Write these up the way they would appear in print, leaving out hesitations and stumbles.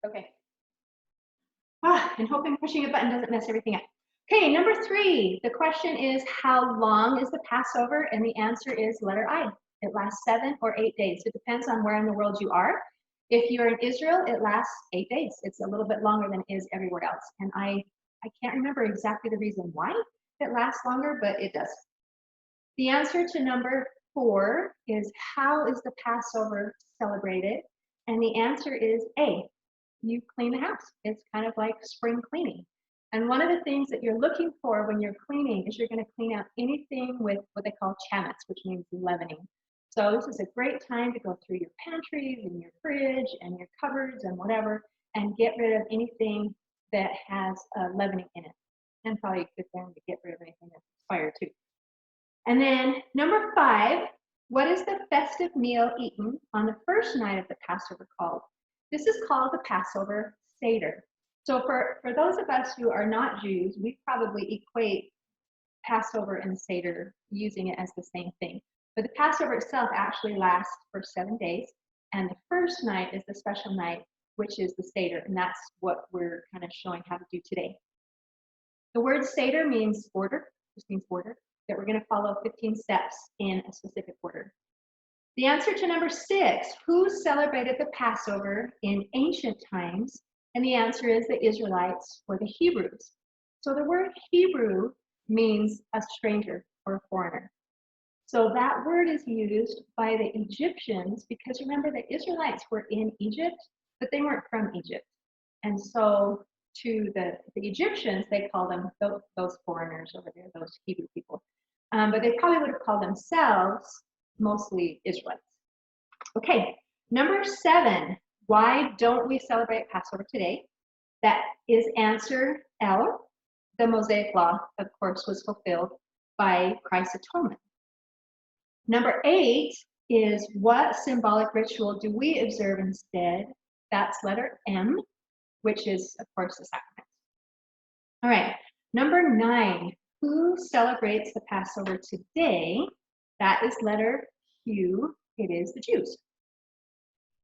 Okay. And hoping pushing a button doesn't mess everything up. Okay, number 3, the question is, how long is the Passover? And the answer is letter I. It lasts 7 or 8 days. It depends on where in the world you are. If you're in Israel, it lasts 8 days. It's a little bit longer than it is everywhere else. And I can't remember exactly the reason why it lasts longer, but it does. The answer to number 4 is, how is the Passover celebrated? And the answer is A. You clean the house. It's kind of like spring cleaning. And one of the things that you're looking for when you're cleaning is you're going to clean out anything with what they call chametz, which means leavening. So this is a great time to go through your pantries and your fridge and your cupboards and whatever, and get rid of anything that has leavening in it. And probably a good time to get rid of anything that's expired too. And then number 5, what is the festive meal eaten on the first night of the Passover called? This is called the Passover Seder. So for those of us who are not Jews, we probably equate Passover and Seder using it as the same thing. But the Passover itself actually lasts for 7 days. And the first night is the special night, which is the Seder. And that's what we're kind of showing how to do today. The word Seder means order, just means order, that we're going to follow 15 steps in a specific order. The answer to number 6, who celebrated the Passover in ancient times? And the answer is the Israelites or the Hebrews. So the word Hebrew means a stranger or a foreigner. So that word is used by the Egyptians because remember the Israelites were in Egypt, but they weren't from Egypt. And so to the Egyptians, they call them those foreigners over there, those Hebrew people. But they probably would have called themselves mostly Israelites. Okay, number 7, why don't we celebrate Passover today? That is answer L. The Mosaic Law, of course, was fulfilled by Christ's atonement. Number 8 is, what symbolic ritual do we observe instead? That's letter M, which is, of course, the sacrament. All right, number 9, who celebrates the Passover today? That is letter Q. It is the Jews.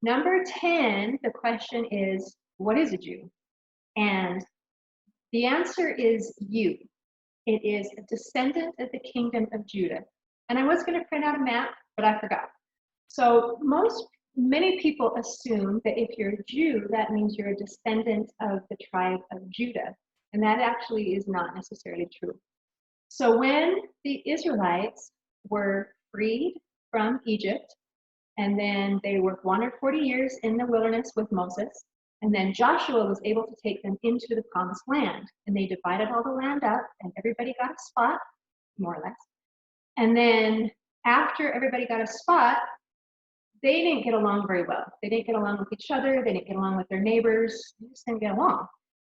Number 10, the question is, what is a Jew? And the answer is you. It is a descendant of the kingdom of Judah. And I was going to print out a map, but I forgot. So many people assume that if you're a Jew, that means you're a descendant of the tribe of Judah. And that actually is not necessarily true. So when the Israelites were freed from Egypt, and then they wandered 40 years in the wilderness with Moses, and then Joshua was able to take them into the promised land. And they divided all the land up, and everybody got a spot, more or less. And then after everybody got a spot, they didn't get along very well. They didn't get along with each other. They didn't get along with their neighbors. They just didn't get along.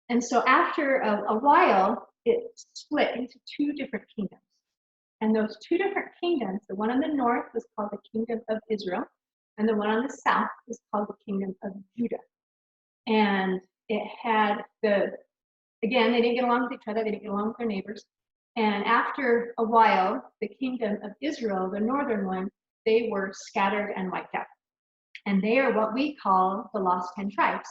And so after a while, it split into 2 different kingdoms. And those 2 different kingdoms, the one on the north was called the kingdom of Israel, and the one on the south was called the kingdom of Judah. And it had again, they didn't get along with each other, they didn't get along with their neighbors. And after a while, the kingdom of Israel, the northern one, they were scattered and wiped out. And they are what we call the lost 10 tribes.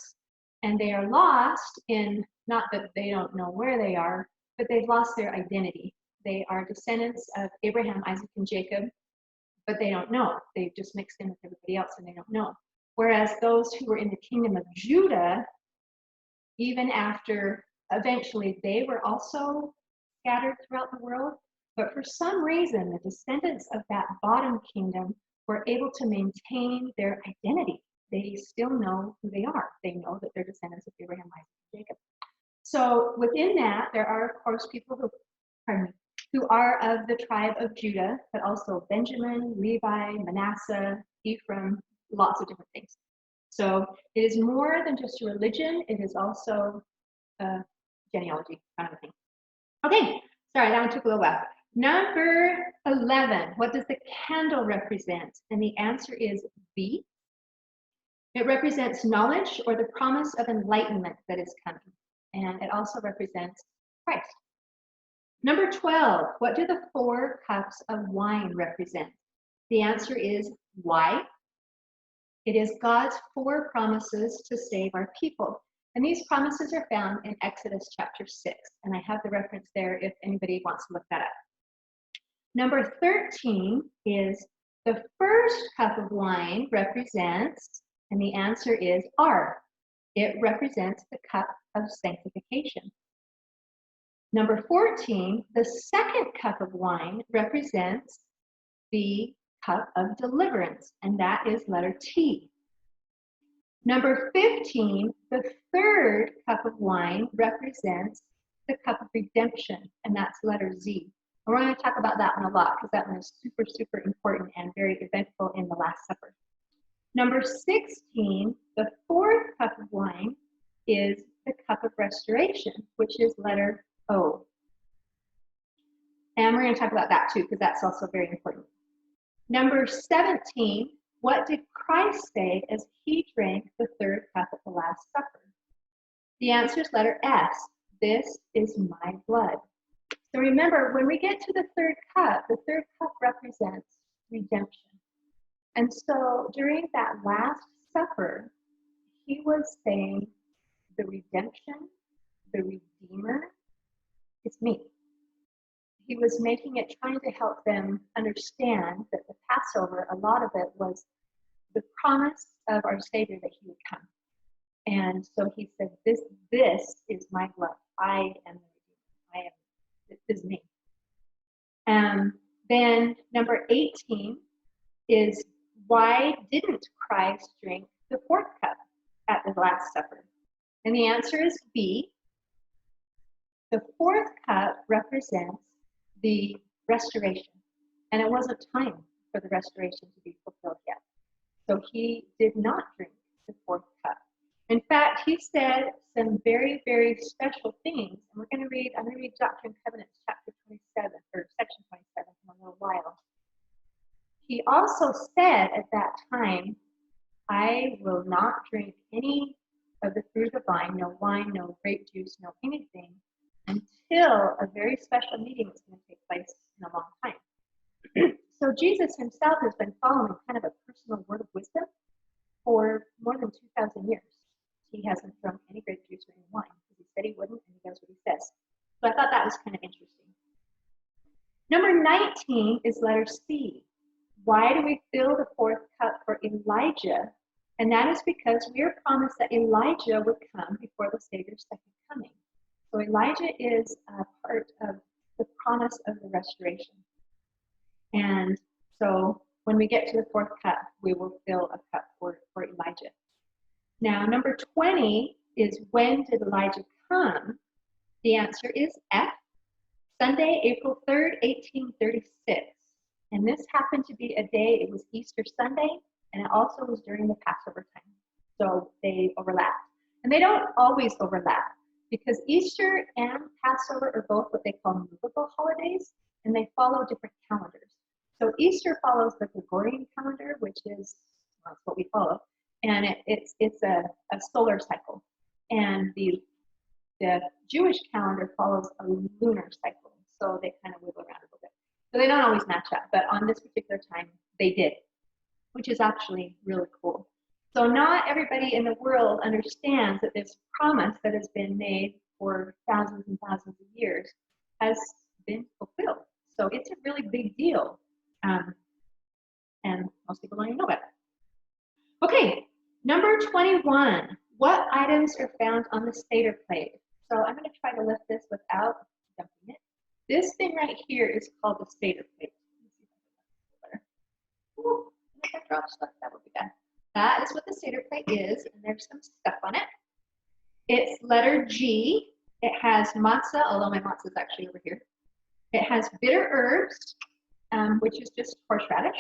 And they are lost in, not that they don't know where they are, but they've lost their identity. They are descendants of Abraham, Isaac, and Jacob, but they don't know. They've just mixed in with everybody else and they don't know. Whereas those who were in the kingdom of Judah, even after eventually they were also scattered throughout the world, but for some reason, the descendants of that bottom kingdom were able to maintain their identity. They still know who they are. They know that they're descendants of Abraham, Isaac, and Jacob. So within that, there are, of course, people who are of the tribe of Judah, but also Benjamin, Levi, Manasseh, Ephraim, lots of different things. So it is more than just a religion. It is also a genealogy kind of thing. Okay, sorry, that one took a little while. Number 11, what does the candle represent? And the answer is B. It represents knowledge or the promise of enlightenment that is coming. And it also represents Christ. Number 12, what do the 4 cups of wine represent? The answer is Y. It is God's 4 promises to save our people. And these promises are found in Exodus chapter 6. And I have the reference there if anybody wants to look that up. Number 13 is the first cup of wine represents, and the answer is R. It represents the cup of sanctification. Number 14, the second cup of wine represents the cup of deliverance, and that is letter T. Number 15, the third cup of wine represents the cup of redemption, and that's letter Z. And we're going to talk about that one a lot because that one is super, super important and very eventful in the Last Supper. Number 16, the fourth cup of wine is the cup of restoration, which is letter O. And we're going to talk about that too because that's also very important. Number 17, what did Christ say as he drank the third cup at the Last Supper? The answer is letter S. This is my blood. So remember, when we get to the third cup represents redemption. And so during that Last Supper, he was saying the redemption, the Redeemer, is me. He was making it, trying to help them understand that the Passover, a lot of it was the promise of our Savior that he would come. And so he said, this is my blood. I am the Redeemer. This is me. Then number 18 is, why didn't Christ drink the fourth cup at the Last Supper? And the answer is B. The fourth cup represents the restoration, and it wasn't time for the restoration to be fulfilled yet. So he did not drink the fourth cup. In fact, he said some very, very special things. And I'm going to read Doctrine and Covenants chapter 27, or section 27 in a little while. He also said at that time, I will not drink any of the fruit of the vine, no wine, no grape juice, no anything, until a very special meeting is going to take place in a long time. So Jesus himself has been following kind of a personal word of wisdom for more than 2,000 years. He hasn't drunk any grape juice or any wine because he said he wouldn't, and he does what he says. So I thought that was kind of interesting. Number 19 is letter C. Why do we fill the fourth cup for Elijah? And that is because we are promised that Elijah would come before the Savior's second coming. So Elijah is a part of the promise of the restoration. And so when we get to the fourth cup, we will fill a cup for Elijah. Now, number 20 is, when did Elijah come? The answer is F. Sunday, April 3rd, 1836. And this happened to be a day, it was Easter Sunday, and it also was during the Passover time. So they overlapped. And they don't always overlap, because Easter and Passover are both what they call movable holidays, and they follow different calendars. So Easter follows the Gregorian calendar, which is, well, that's what we follow, and it's a solar cycle. And the Jewish calendar follows a lunar cycle, so they kind of wiggle around a little bit. So they don't always match up, but on this particular time, they did, which is actually really cool. So not everybody in the world understands that this promise that has been made for thousands and thousands of years has been fulfilled. So it's a really big deal. And most people don't even know about it. Okay, number 21. What items are found on the Seder plate? So I'm going to try to lift this without dumping it. This thing right here is called the Seder plate. Ooh, if I drop stuff, that would be bad. That is what the Seder plate is, and there's some stuff on it. It's letter G. It has matzah, although my matzah is actually over here. It has bitter herbs, which is just horseradish.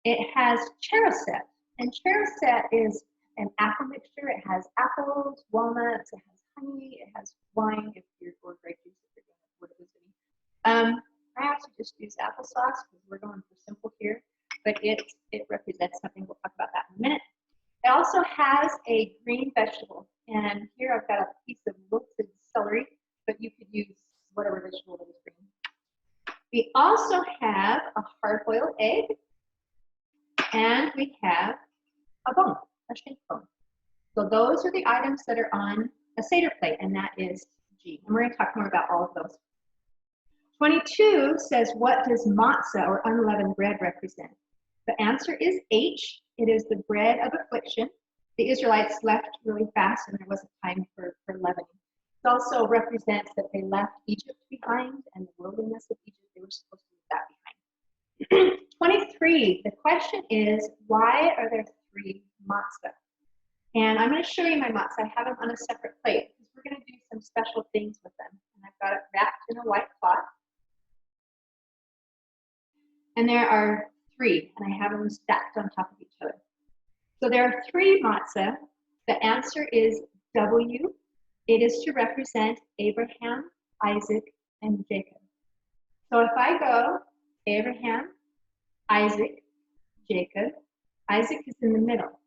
It has cheroset, and cheroset is an apple mixture. It has apples, walnuts, it has honey, it has wine, if you're, or grape juice, if you're doing word of wisdom. I actually just use applesauce because we're going for simple here, but it represents something. We'll talk about that in a minute. It also has a green vegetable, and here I've got a piece of wilted celery, but you could use whatever vegetable that is green. We also have a hard-boiled egg, and we have a bone, a shank bone. So those are the items that are on a Seder plate, and that is G. And we're going to talk more about all of those. 22 says, what does matzah or unleavened bread represent? The answer is H. It is the bread of affliction. The Israelites left really fast, and there wasn't time for leavening. It also represents that they left Egypt behind, and the wilderness of Egypt, they were supposed to leave that behind. 23, the question is, why are there 3 matzah? And I'm going to show you my matzah. I have them on a separate plate because we're going to do some special things with them. And I've got it wrapped in a white cloth. And there are 3, and I have them stacked on top of each other. So there are 3 matzah. The answer is W. It is to represent Abraham, Isaac, and Jacob. So if I go Abraham, Isaac, Jacob, Isaac is in the middle.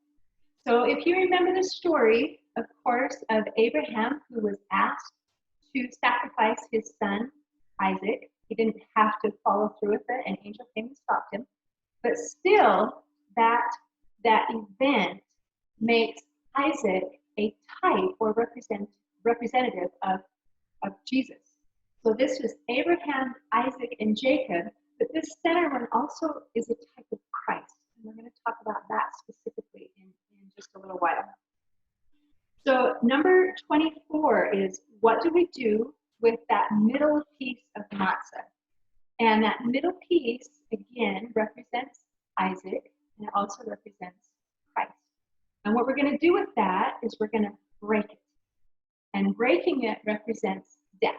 So if you remember the story, of course, of Abraham, who was asked to sacrifice his son, Isaac, he didn't have to follow through with it, an angel came and stopped him. But still, that event makes Isaac a type or representative of Jesus. So this was Abraham, Isaac, and Jacob, but this center one also is a type of Christ. And we're going to talk about that specifically in just a little while. So number 24 is, what do we do with that middle piece of matzah? And that middle piece, again, represents Isaac, and it also represents Christ. And what we're going to do with that is we're going to break it. And breaking it represents death.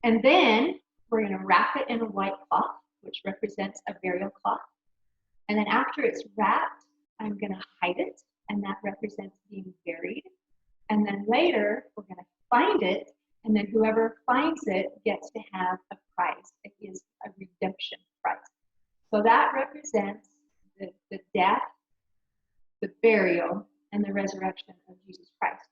And then we're going to wrap it in a white cloth, which represents a burial cloth. And then after it's wrapped, I'm going to hide it, and that represents being buried. And then later, we're going to find it, and then whoever finds it gets to have a prize. It is a redemption prize. So that represents the death, the burial, and the resurrection of Jesus Christ.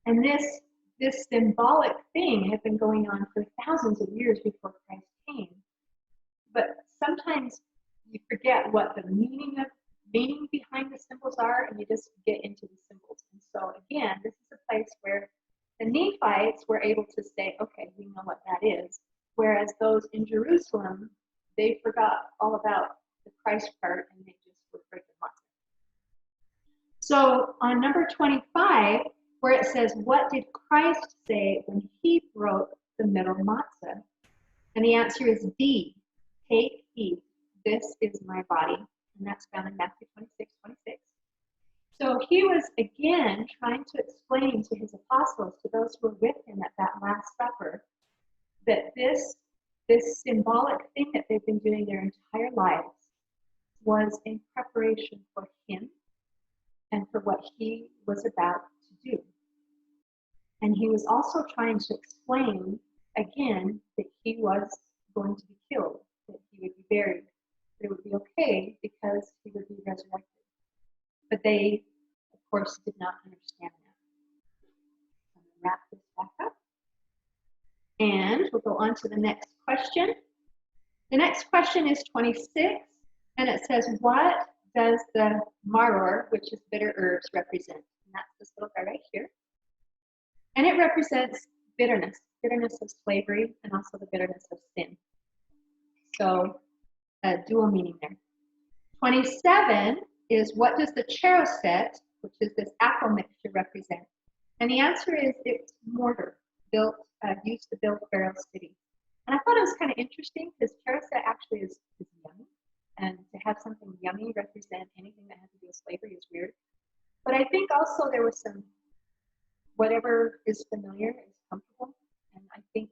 And this symbolic thing had been going on for thousands of years before Christ came. But sometimes you forget what the meaning behind the symbols are, and you just get into the symbols. And so again, this is a place where the Nephites were able to say, okay, we know what that is. Whereas those in Jerusalem, they forgot all about the Christ part, and they just were breaking matzah. So on number 25, where it says, what did Christ say when he broke the middle matzah? And the answer is D, take, eat. This is my body. And that's found in Matthew 26:26. So he was, again, trying to explain to his apostles, to those who were with him at that Last Supper, that this symbolic thing that they've been doing their entire lives was in preparation for him and for what he was about to do. And he was also trying to explain, again, that he was going to be killed, that he would be buried, that it would be okay because he would be resurrected. But they, of course, did not understand that. I'm going to wrap this back up. And we'll go on to the next question. The next question is 26, and it says, what does the maror, which is bitter herbs, represent? And that's this little guy right here. And it represents bitterness of slavery, and also the bitterness of sin. So a dual meaning there. 27 is, what does the cheroset, which is this apple mixture, represent? And the answer is, it's mortar used to build Pharaoh's city. And I thought it was kind of interesting because cheroset actually is yummy. And to have something yummy represent anything that has to do with slavery is weird. But I think also there was some, whatever is familiar is comfortable. And I think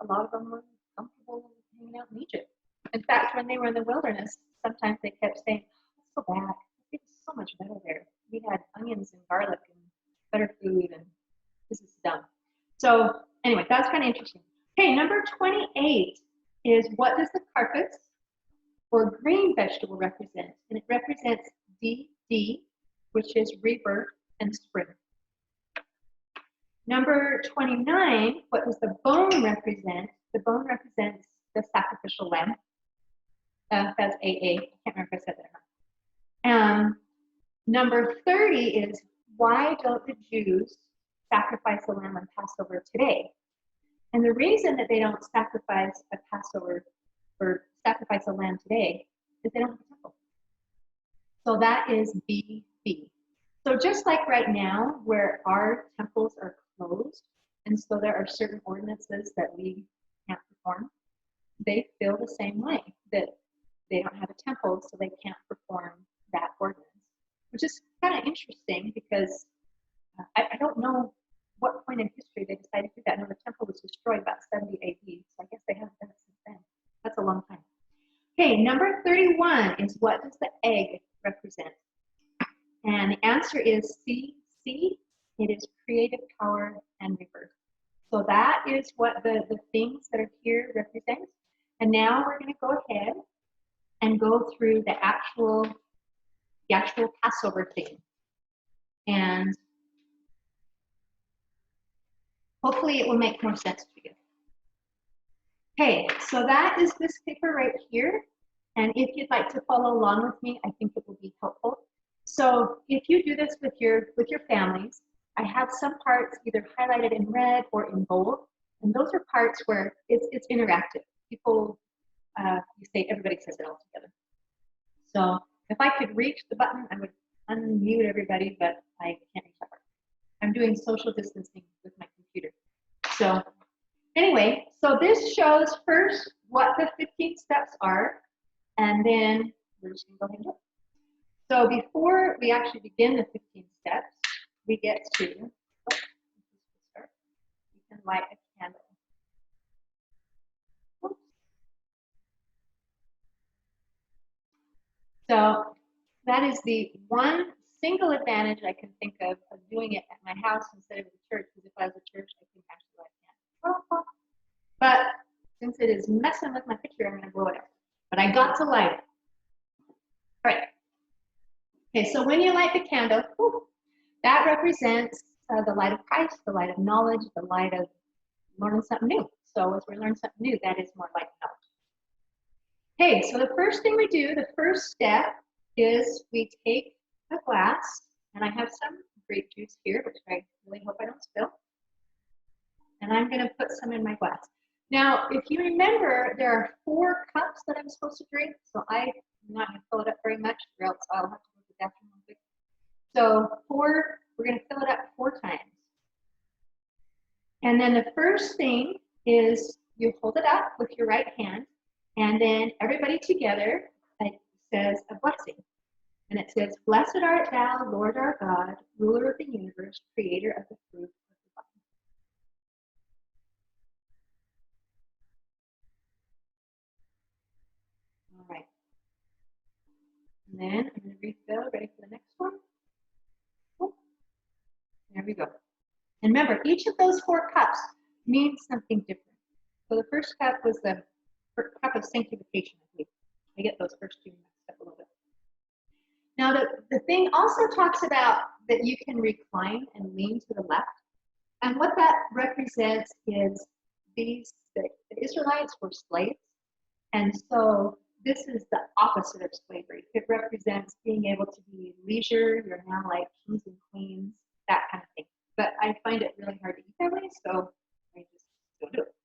a lot of them were comfortable hanging out in Egypt. In fact, when they were in the wilderness, sometimes they kept saying, it's so bad. It's so much better there. We had onions and garlic and better food, and this is dumb. So anyway, that's kind of interesting. Okay, number 28 is, what does the carpets or green vegetable represent? And it represents D, which is rebirth and spring. Number 29, what does the bone represent? The bone represents the sacrificial lamb. That's AA. I can't remember if I said that or not. Number 30 is, why don't the Jews sacrifice a lamb on Passover today? And the reason that they don't sacrifice a Passover or sacrifice a lamb today is they don't have a temple. So that is B. So just like right now, where our temples are closed, and so there are certain ordinances that we can't perform, they feel the same way, that they don't have a temple, so they can't perform that ordinance, which is kind of interesting because I don't know what point in history they decided to do that. No, the temple was destroyed about 70 AD, so I guess they haven't done it since then. That's a long time. Okay, number 31 is, what does the egg represent? And the answer is C. It is creative power and rebirth. So that is what the things that are here represent. And now we're going to go ahead and go through the actual Passover thing. And hopefully it will make more sense to you. Okay, so that is this paper right here. And if you'd like to follow along with me, I think it will be helpful. So if you do this with your families, I have some parts either highlighted in red or in bold. And those are parts where it's interactive. People, you say, everybody says it all together. So if I could reach the button, I would unmute everybody, but I can't reach that part. I'm doing social distancing with my computer. So anyway, so this shows first what the 15 steps are, and then we're just going to go ahead and do it. So before we actually begin the 15 steps, we get to, you can light a candle. Oops. So that is the one single advantage I can think of doing it at my house instead of the church, because if I was a church, I can actually light a candle. But since it is messing with my picture, I'm going to blow it out. But I got to light it. All right. Okay, so when you light the candle, that represents the light of Christ, the light of knowledge, the light of learning something new. So as we learn something new, that is more light knowledge. Okay, so the first thing we do, the first step, is we take a glass, and I have some grape juice here, which I really hope I don't spill. And I'm going to put some in my glass. Now, if you remember, there are 4 cups that I'm supposed to drink, so I'm not going to fill it up very much, or else I'll have to go to the bathroom real quick. So we're going to fill it up 4 times. And then the first thing is you hold it up with your right hand, and then everybody together, it says a blessing. And it says, "Blessed art thou, Lord our God, ruler of the universe, creator of the fruit of the vine." All right. And then I'm going to refill, ready for the next one. Oh, there we go. And remember, each of those 4 cups means something different. So the first cup was the cup of sanctification, I believe. I get those first 2 mixed up a little bit. Now, the thing also talks about that you can recline and lean to the left. And what that represents is the Israelites were slaves. And so this is the opposite of slavery. It represents being able to be leisure. You're now like kings and queens, that kind of thing. But I find it really hard to eat that way, so I just don't do it.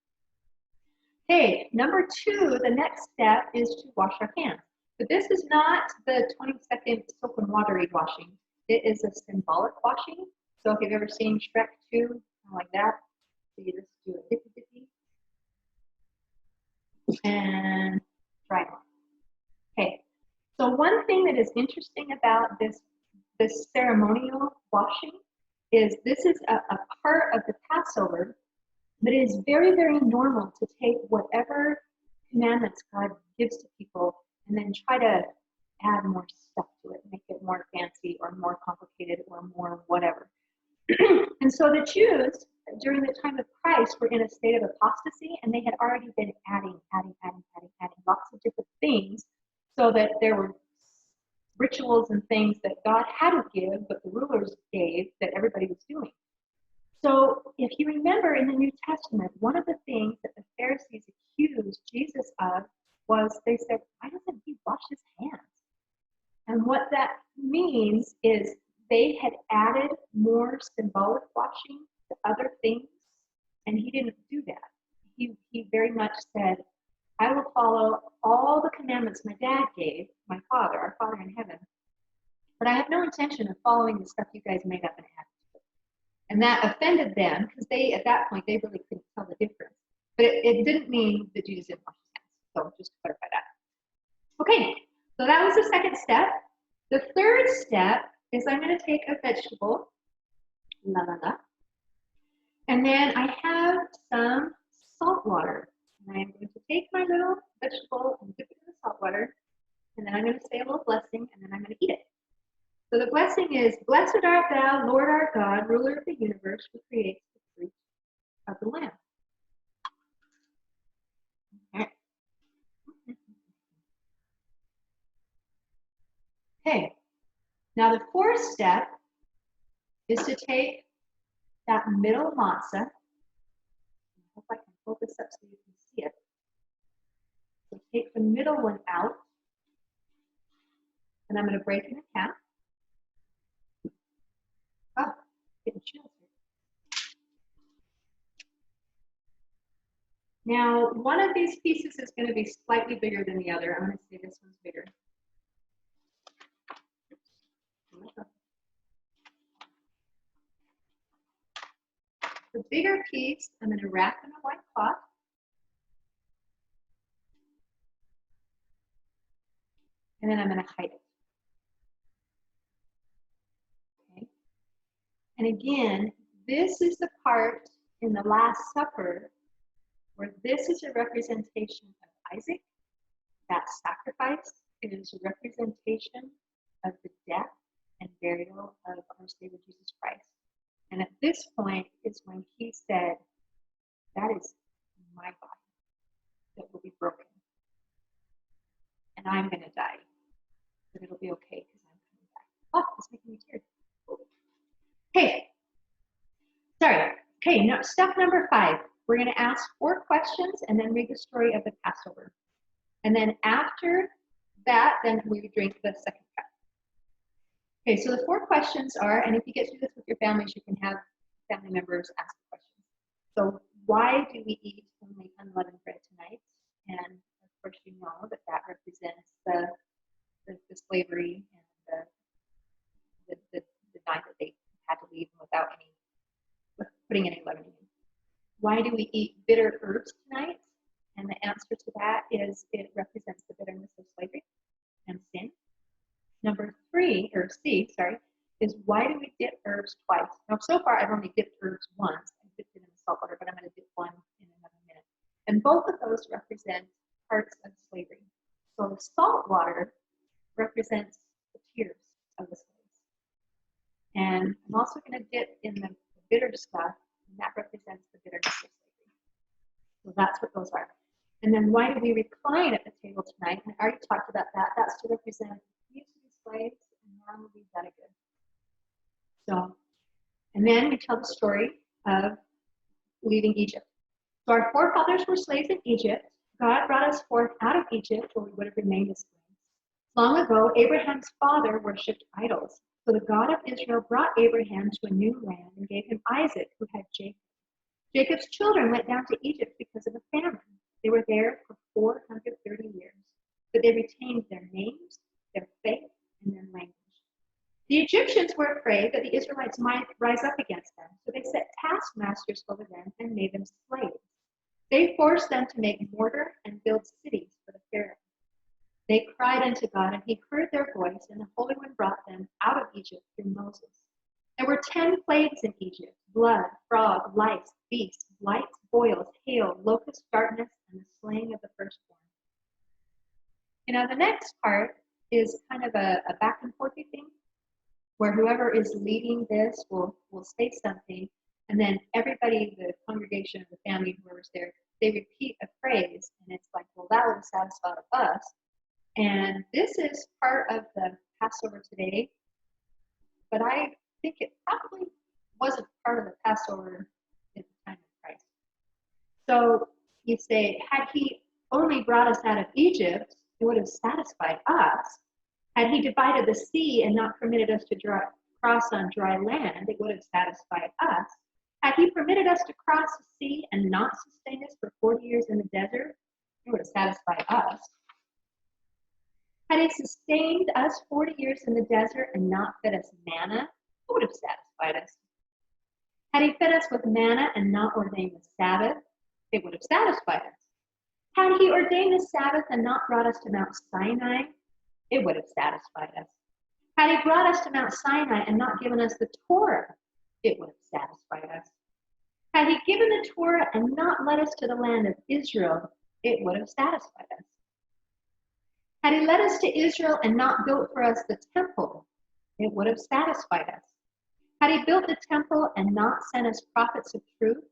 Okay, number 2, the next step is to wash our hands. But this is not the 20-second soap and watery washing. It is a symbolic washing. So if you've ever seen Shrek 2, kind of like that, so you just do a dippy and dry off. Okay, so one thing that is interesting about this ceremonial washing is this is a part of the Passover, but it is very, very normal to take whatever commandments God gives to people and then try to add more stuff to it, make it more fancy or more complicated or more whatever. And so the Jews, during the time of Christ, were in a state of apostasy, and they had already been adding lots of different things, so that there were rituals and things that God had to give, but the rulers gave, that everybody was doing. So if you remember in the New Testament, one of the things that the Pharisees accused Jesus of was they said, "Why doesn't he wash his hands?" And what that means is they had added more symbolic washing to other things, and he didn't do that. He very much said, I will follow all the commandments my dad gave, my father, our Father in heaven, but I have no intention of following the stuff you guys made up and added. And that offended them because they, at that point, they really couldn't tell the difference. But it didn't mean that Jesus didn't wash his hands. So just to clarify that. Okay, so that was the second step. The third step is I'm going to take a vegetable, and then I have some salt water. And I'm going to take my little vegetable and dip it in the salt water, and then I'm going to say a little blessing, and then I'm going to eat it. So the blessing is, blessed art thou, Lord our God, ruler of the universe, who creates the fruit of the land. Okay, now the fourth step is to take that middle matzah. I hope I can pull this up so you can see it. So take the middle one out, and I'm going to break it in half. Oh, getting chills here. Now, one of these pieces is going to be slightly bigger than the other. I'm going to say this one's bigger. The bigger piece, I'm going to wrap in a white cloth. And then I'm going to hide it. Okay. And again, this is the part in the Last Supper where this is a representation of Isaac. That sacrifice is a representation of the death and burial of our Savior Jesus Christ. And at this point is when he said, that is my body that will be broken. And I'm going to die. But it'll be okay because I'm coming back. Oh, it's making me tears. Okay. Sorry. Okay, now step number 5. We're going to ask 4 questions and then read the story of the Passover. And then after that, then we drink the second cup. Okay, so the 4 questions are, and if you get through this with your families, you can have family members ask the questions. So why do we eat only unleavened bread tonight? And of course, you know that that represents the slavery and the night that they had to leave without putting any leavening in. Why do we eat bitter herbs tonight? And the answer to that is it represents the bitterness of slavery and sin. Number 3, or C, sorry, is why do we dip herbs twice? Now, so far, I've only dipped herbs once. I dipped it in the salt water, but I'm going to dip one in another minute. And both of those represent parts of slavery. So the salt water represents the tears of the slaves. And I'm also going to dip in the bitter stuff, and that represents the bitterness of slavery. So that's what those are. And then why do we recline at the table tonight? And I already talked about that. That's to represent we used to be slaves, and now we've done it good. So, and then we tell the story of leaving Egypt. So our forefathers were slaves in Egypt. God brought us forth out of Egypt, where we would have remained as slaves. Long ago, Abraham's father worshipped idols. So the God of Israel brought Abraham to a new land and gave him Isaac, who had Jacob. Jacob's children went down to Egypt because of a famine. They were there for 430 years, but they retained their names, their faith, and their language. The Egyptians were afraid that the Israelites might rise up against them, so they set taskmasters over them and made them slaves. They forced them to make mortar and build cities for the Pharaoh. They cried unto God, and he heard their voice, and the Holy One brought them out of Egypt through Moses. There were 10 plagues in Egypt: blood, frog, lice, beasts, blights, boils, hail, locust, darkness, and the slaying of the firstborn. You know, the next part is kind of a back and forthy thing, where whoever is leading this will say something, and then everybody, the congregation, the family, whoever's there, they repeat a phrase, and it's like, well, that will satisfy us. And this is part of the Passover today, but I think it probably wasn't part of the Passover at the time of Christ. So you say, had he only brought us out of Egypt, it would have satisfied us. Had he divided the sea and not permitted us to cross on dry land, it would have satisfied us. Had he permitted us to cross the sea and not sustained us for 40 years in the desert, it would have satisfied us. Had he sustained us 40 years in the desert and not fed us manna, it would have satisfied us. Had he fed us with manna and not ordained the Sabbath, it would have satisfied us. Had he ordained the Sabbath and not brought us to Mount Sinai, it would have satisfied us. Had he brought us to Mount Sinai and not given us the Torah, it would have satisfied us. Had he given the Torah and not led us to the land of Israel, it would have satisfied us. Had he led us to Israel and not built for us the temple, it would have satisfied us. Had he built the temple and not sent us prophets of truth,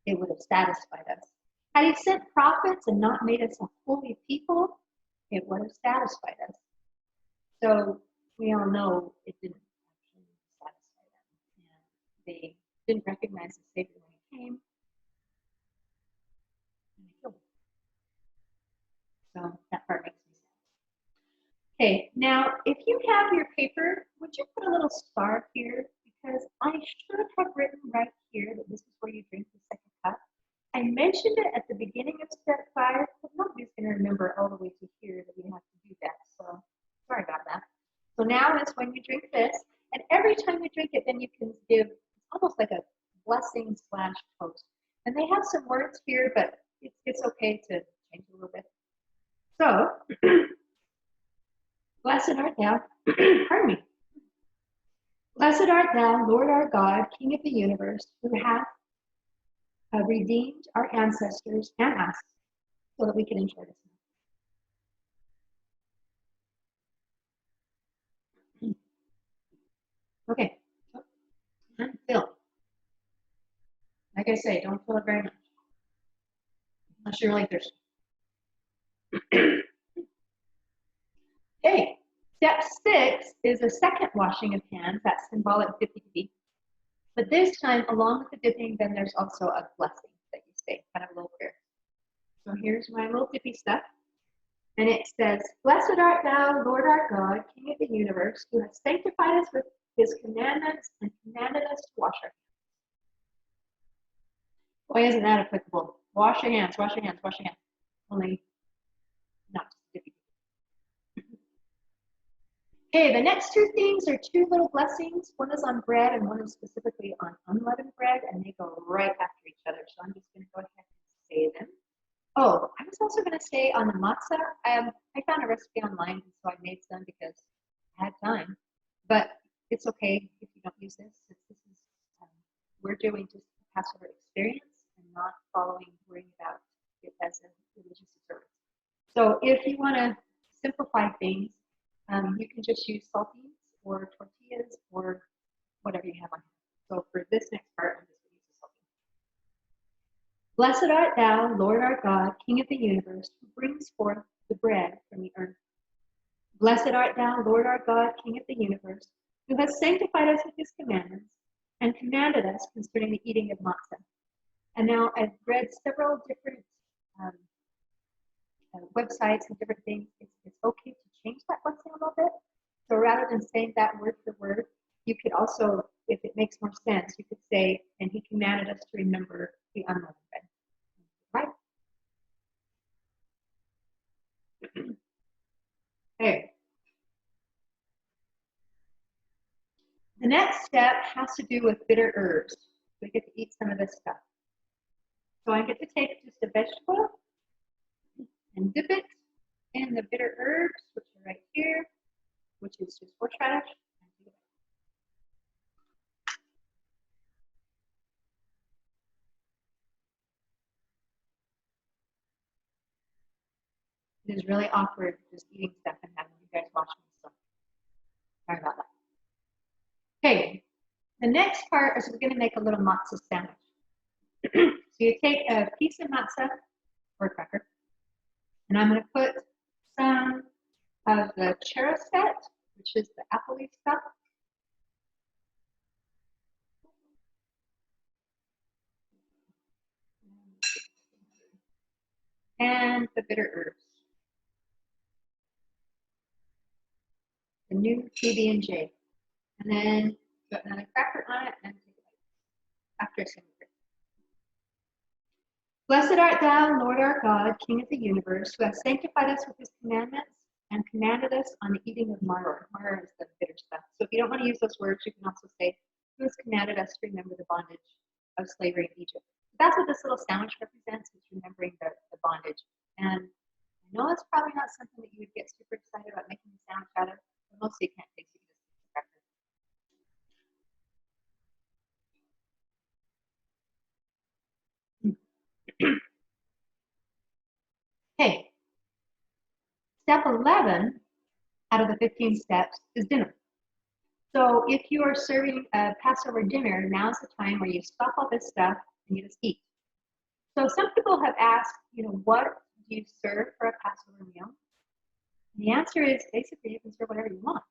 it would have satisfied us. Had he sent prophets and not made us a holy people, it would have satisfied us. So we all know it didn't actually satisfy them. And they didn't recognize the Savior when he came, and they killed him. So that part makes me sad. Okay, now if you have your paper, would you put a little star here? Because I should have written right here that this is where you drink the second cup. I mentioned it at the beginning of step 5, but nobody's going to remember all the way to here that we have to do that. So sorry about that. So now is when you drink this, and every time you drink it, then you can give, it's almost like a blessing / toast. And they have some words here, but it's okay to change it a little bit. So, blessed art thou, pardon me. Blessed art thou, Lord our God, King of the universe, who hath redeemed our ancestors and us so that we can enjoy this. Okay, and fill. Like I say, don't fill it very much, unless you're really thirsty. Okay, step 6 is a second washing of hands. That's symbolic dippy. But this time, along with the dipping, then there's also a blessing that you say, kind of a little prayer. So here's my little dippy stuff. And it says, Blessed art thou, Lord our God, King of the universe, who has sanctified us with his commandments and commanded us to wash our hands. Why isn't that applicable? Wash your hands, wash your hands, wash your hands. Only not dippy. Okay, the next 2 things are 2 little blessings. One is on bread and one is specifically on unleavened bread, and they go right after each other. So I'm just going to go ahead and say them. Oh, I was also going to say on the matzah, I found a recipe online, and so I made some because I had time. But it's okay if you don't use this. This is we're doing just the Passover experience and not worrying about it as a religious observance. So if you want to simplify things, you can just use saltines or tortillas or whatever you have on hand. So for this next part, I'm just going to use the saltines. Blessed art thou, Lord our God, King of the universe, who brings forth the bread from the earth. Blessed art thou, Lord our God, King of the universe, who has sanctified us with his commandments and commanded us concerning the eating of matzah. And now I've read several different websites and different things. It's okay to change that blessing a little bit. So rather than saying that word for word, you could also, if it makes more sense, you could say, and he commanded us to remember the unleavened bread. Right? Okay. The next step has to do with bitter herbs. We get to eat some of this stuff. So I get to take just a vegetable and dip it in the bitter herbs, which are right here, which is just horseradish. It is really awkward just eating stuff and having you guys watch me. So sorry about that. Okay, the next part is we're going to make a little matzah sandwich. So you take a piece of matzah or cracker, and I'm going to put some of the cheroset, which is the apple-y stuff. And the bitter herbs. The new PB&J. And then put another cracker on it and take it out after a single drink. Blessed art thou, Lord our God, King of the universe, who has sanctified us with his commandments and commanded us on the eating of maror. Maror is the bitter stuff. So if you don't want to use those words, you can also say, who has commanded us to remember the bondage of slavery in Egypt. That's what this little sandwich represents, is remembering the bondage. And I know it's probably not something that you would get super excited about making a sandwich out of, but mostly you can't taste it. Okay, step 11 out of the 15 steps is dinner. So if you are serving a Passover dinner, now's the time where you stop all this stuff and you just eat. So some people have asked, what do you serve for a Passover meal? And the answer is basically you can serve whatever you want.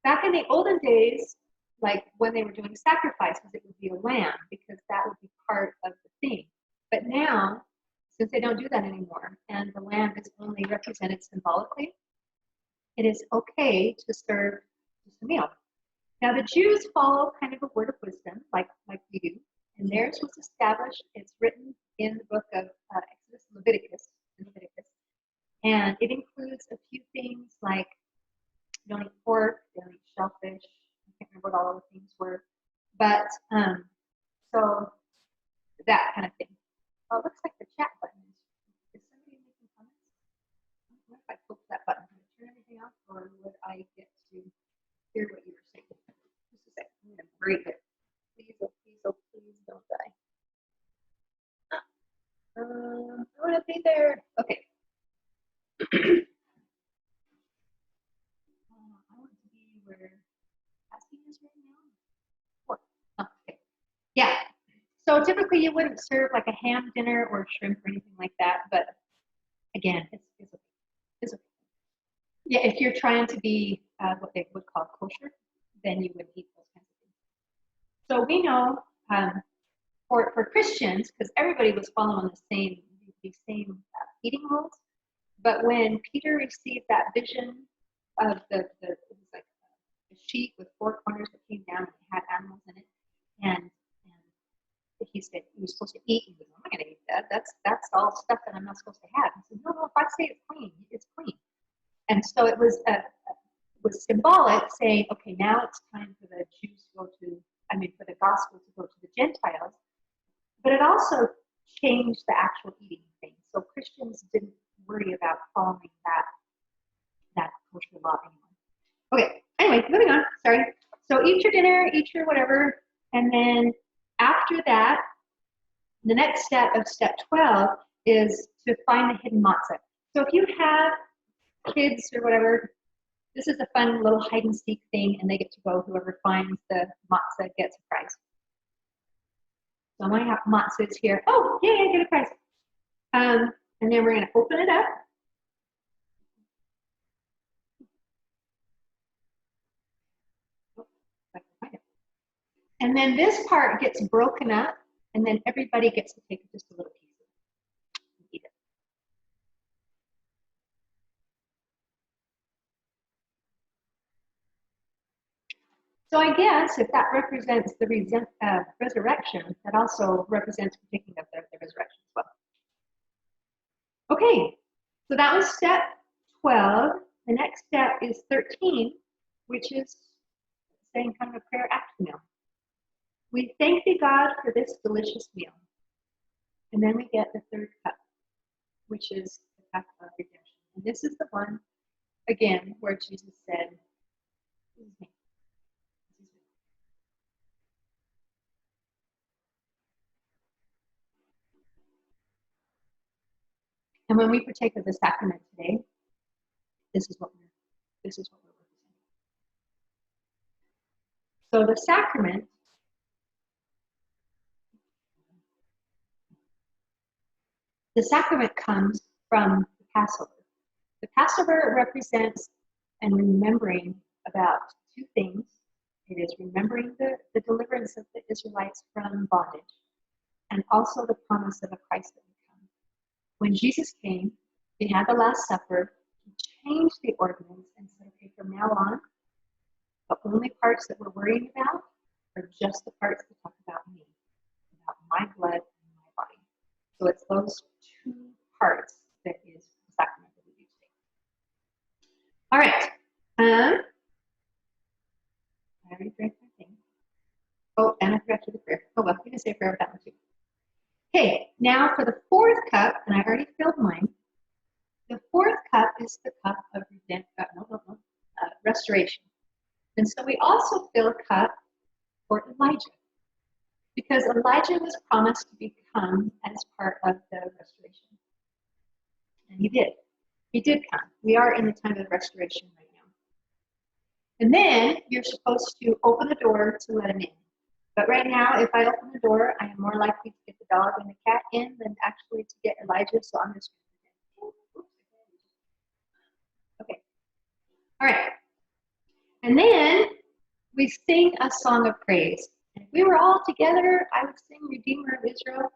Back in the olden days, like when they were doing sacrifices, it would be a lamb because that would be part of the thing. But now, since they don't do that anymore and the lamb is only represented symbolically, it is okay to serve just a meal. Now the Jews follow kind of a word of wisdom, like we do, and theirs was established. It's written in the book of Exodus and Leviticus, and it includes a few things like you don't eat pork, you don't eat shellfish. I can't remember what all the things were, but so that kind of thing. Oh, it looks like the chat button is somebody making comments? What if I click that button? Would I turn everything off, or would I get to hear what you were saying? Just a second. I'm going to break it. Please, oh, please, oh, please don't die. I want to be there. Okay. I want to be where Cassie is right now. What? Oh, okay. Yeah. So typically you wouldn't serve like a ham dinner or shrimp or anything like that, but again, it's okay. It's okay. Yeah, if you're trying to be what they would call kosher, then you would eat those kinds of things. So we know for Christians, because everybody was following the same eating rules, but when Peter received that vision of it was like a sheet with four corners that came down and it had animals in it, and he said he was supposed to eat, and he goes, I'm not going to eat that. That's all stuff that I'm not supposed to have. He said, no, if I say it's clean, it's clean. And so it was symbolic, saying, okay, now it's time for the Jews to go to, for the gospel to go to the Gentiles. But it also changed the actual eating thing. So Christians didn't worry about following that kosher law anymore. Okay, anyway, moving on. Sorry. So eat your dinner, eat your whatever, and then after that, the next step of step 12 is to find the hidden matzah. So if you have kids or whatever, this is a fun little hide and seek thing, and they get to go. Whoever finds the matzah gets a prize. So I have matzahs here. Oh, yay, I get a prize. And then we're going to open it up. And then this part gets broken up, and then everybody gets to take just a little piece of it and eat it. So I guess if that represents the resurrection, that also represents partaking of the resurrection as well. Okay, so that was step 12. The next step is 13, which is saying kind of a prayer after the meal. We thank thee, God, for this delicious meal. And then we get the third cup, which is the cup of redemption. And this is the one, again, where Jesus said, this is me. This is me. And when we partake of the sacrament today, this is what we're representing. So the sacrament comes from the Passover. The Passover represents and remembering about two things. It is remembering the deliverance of the Israelites from bondage, and also the promise of a Christ that would come. When Jesus came, he had the Last Supper, he changed the ordinance and said, okay, from now on, The only parts that we're worrying about are just the parts that talk about me, about my blood and my body. So it's those two parts that is the sacrament that we do today. All right. I already drank my thing. Oh, and I forgot to do the prayer. Oh, well, we can say a prayer with that one too. Okay, now for the fourth cup, and I already filled mine. The fourth cup is the cup of restoration. And so we also fill a cup for Elijah, because Elijah was promised to become as part of the restoration. And he did. He did come. We are in the time of restoration right now. And then you're supposed to open the door to let him in. But right now, if I open the door, I am more likely to get the dog and the cat in than actually to get Elijah, so I'm just going to okay. All right. And then we sing a song of praise. And if we were all together, I would sing Redeemer of Israel,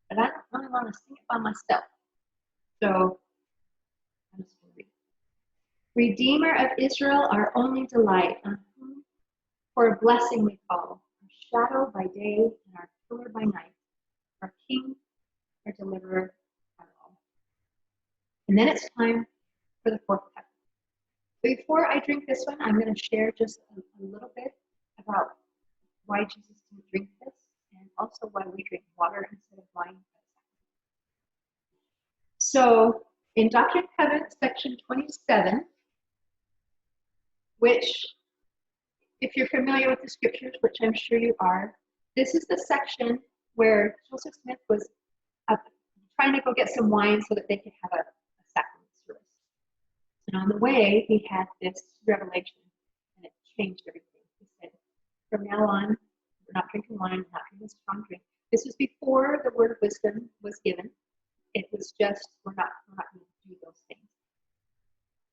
but I don't really want to sing it by myself. So I'm just going to read. Redeemer of Israel, our only delight, on whom for a blessing we call, our shadow by day and our pillar by night, our King, our deliverer, our all. And then it's time for the fourth cup. Before I drink this one, I'm going to share just a little bit about why Jesus didn't drink this, and also why we drink water instead of wine. So in Doctrine and Covenants, section 27, which, if you're familiar with the scriptures, which I'm sure you are, this is the section where Joseph Smith was trying to go get some wine so that they could have a sacrament service. And on the way, he had this revelation, and it changed everything. He said, from now on, we're not drinking wine, we're not drinking strong drink. This was before the word of wisdom was given. It was just, we're not going to do those things.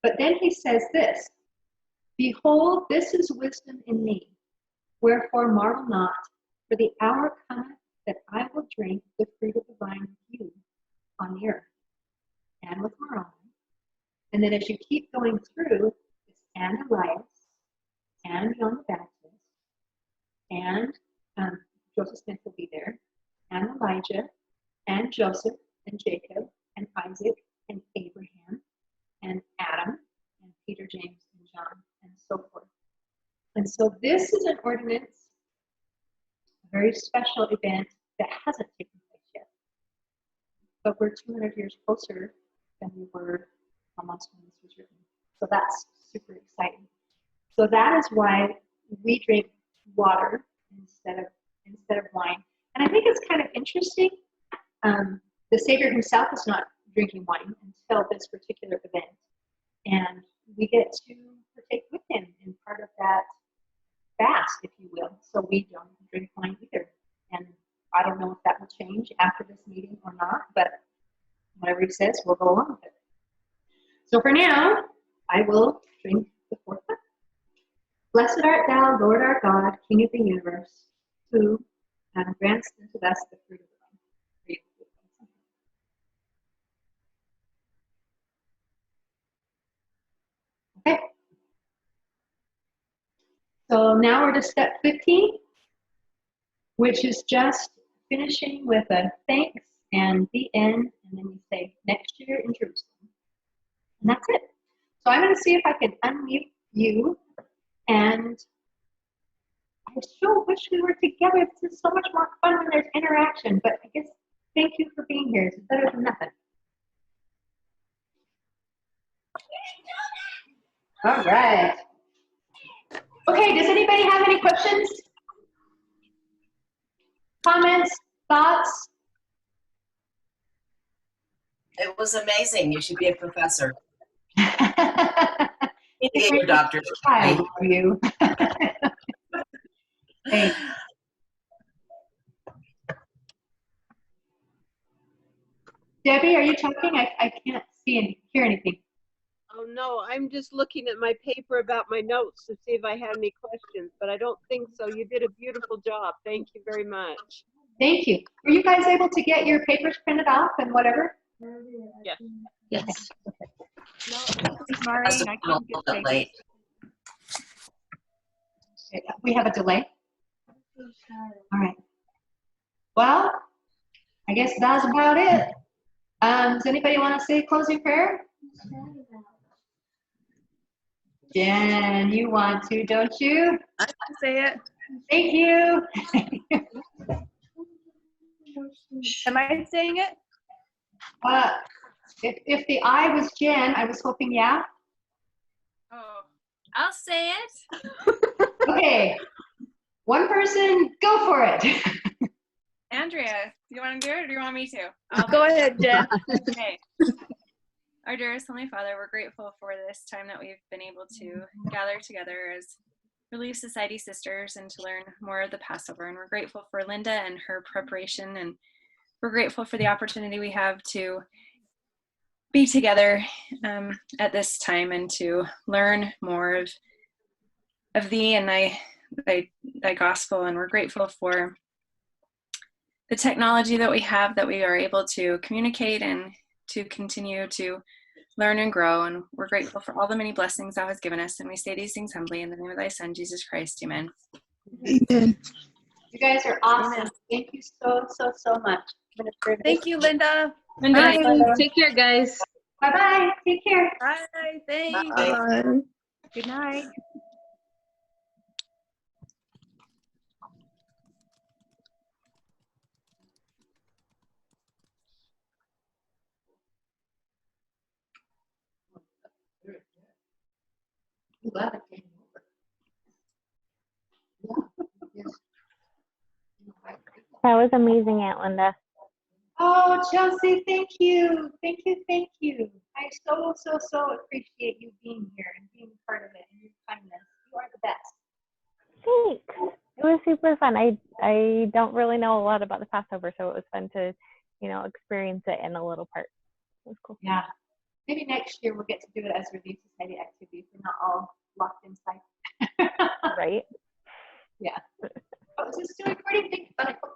But then he says this, behold, this is wisdom in me. Wherefore marvel not, for the hour cometh that I will drink the fruit of the vine with you on the earth, and with Marlon. And then as you keep going through, it's and Elias, and John the Baptist, and Joseph Smith will be there, and Elijah, and Joseph, and Jacob, and Isaac, and Abraham, and Adam, and Peter, James, and John, and so forth. And so this is an ordinance, a very special event that hasn't taken place yet. But we're 200 years closer than we were almost when this was written. So that's super exciting. So that is why we drink water instead of wine. And I think it's kind of interesting. The Savior himself is not drinking wine until this particular event. And we get to partake with him in part of that fast, if you will. So we don't drink wine either. And I don't know if that will change after this meeting or not, but whatever he says, we'll go along with it. So for now, I will drink the fourth cup. Blessed art thou, Lord our God, King of the universe, who grants unto us the fruit of the vine. Okay. So now we're to step 15, which is just finishing with a thanks and the end, and then we say next year in Jerusalem. And that's it. So I'm going to see if I can unmute you, and I so wish we were together. This is so much more fun when there's interaction, but I guess thank you for being here. It's better than nothing. All right. Okay, does anybody have any questions? Comments? Thoughts? It was amazing. You should be a professor. It's Your doctor's hi for you. Thanks. Debbie, are you talking? I can't see hear anything. Oh no, I'm just looking at my paper about my notes to see if I had any questions, but I don't think so. You did a beautiful job. Thank you very much. Thank you. Were you guys able to get your papers printed off and whatever? Yes. Yes. No, Maureen, I couldn't get papers. We have a delay? All right. Well, I guess that's about it. Does anybody want to say closing prayer? Jen, you want to, don't you? I can say it. Thank you. Am I saying it? If the I was Jen, I was hoping, yeah. Oh, I'll say it. Okay, one person, go for it. Andrea, do you want to do it or do you want me to? Go ahead, Jen. Okay. Our dearest Heavenly Father, we're grateful for this time that we've been able to gather together as Relief Society sisters and to learn more of the Passover. And we're grateful for Linda and her preparation. And we're grateful for the opportunity we have to be together at this time and to learn more of thee and thy gospel. And we're grateful for the technology that we have, that we are able to communicate and to continue to learn and grow. And we're grateful for all the many blessings thou hast given us. And we say these things humbly in the name of thy Son, Jesus Christ. Amen. Amen. You guys are awesome. Amen. Thank you so, so, so much. Thank you, Linda. Linda, Bye. Take care, guys. Bye-bye. Take care. Bye. Thanks. Bye. Good night. That was amazing, Aunt Linda. Oh, Chelsea, thank you. Thank you, thank you. I so, so, so appreciate you being here and being part of it and your kindness. You are the best. Thanks. It was super fun. I don't really know a lot about the Passover, so it was fun to, experience it in a little part. It was cool. Yeah. Maybe next year we'll get to do it as Relief Society activities. We're not all locked inside. Right? Yeah. I was just doing pretty big, but I hope